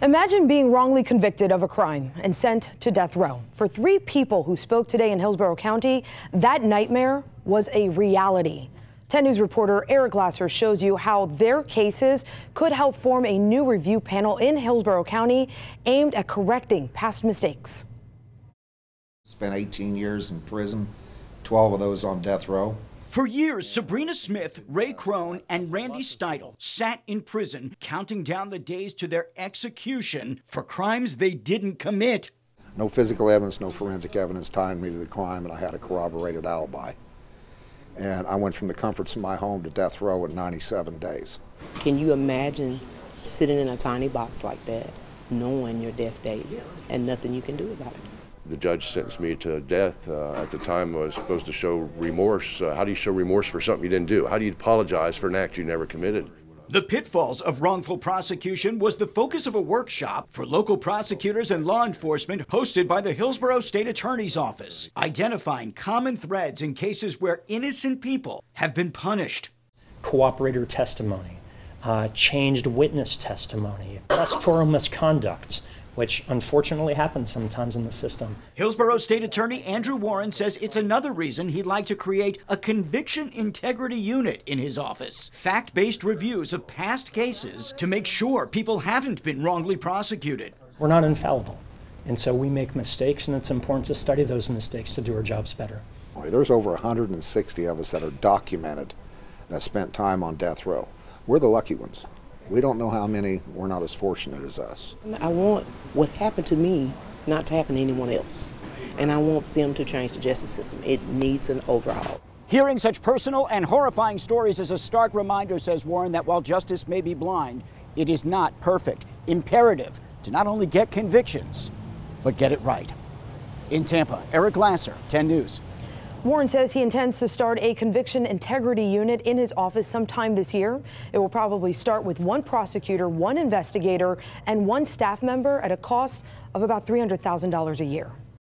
Imagine being wrongly convicted of a crime and sent to death row. For 3 people who spoke today in Hillsborough County, that nightmare was a reality. 10 News reporter Eric Glasser shows you how their cases could help form a new review panel in Hillsborough County aimed at correcting past mistakes. Spent 18 years in prison, 12 of those on death row. For years, Sabrina Smith, Ray Crone, and Randy Steidel sat in prison, counting down the days to their execution for crimes they didn't commit. No physical evidence, no forensic evidence tying me to the crime, and I had a corroborated alibi. And I went from the comforts of my home to death row in 97 days. Can you imagine sitting in a tiny box like that, knowing your death date, and nothing you can do about it? The judge sentenced me to death. At the time, I was supposed to show remorse. How do you show remorse for something you didn't do? How do you apologize for an act you never committed? The pitfalls of wrongful prosecution was the focus of a workshop for local prosecutors and law enforcement hosted by the Hillsborough State Attorney's Office, identifying common threads in cases where innocent people have been punished. Cooperator testimony, changed witness testimony, prosecutorial misconduct, which unfortunately happens sometimes in the system. Hillsborough State Attorney Andrew Warren says it's another reason he'd like to create a conviction integrity unit in his office. Fact-based reviews of past cases to make sure people haven't been wrongly prosecuted. We're not infallible, and so we make mistakes, and it's important to study those mistakes to do our jobs better. There's over 160 of us that are documented that spent time on death row. We're the lucky ones. We don't know how many were not as fortunate as us. I want what happened to me not to happen to anyone else. And I want them to change the justice system. It needs an overhaul. Hearing such personal and horrifying stories is a stark reminder, says Warren, that while justice may be blind, it is not perfect. Imperative to not only get convictions, but get it right. In Tampa, Eric Glasser, 10 News. Warren says he intends to start a conviction integrity unit in his office sometime this year. It will probably start with 1 prosecutor, 1 investigator, and 1 staff member at a cost of about $300,000 a year.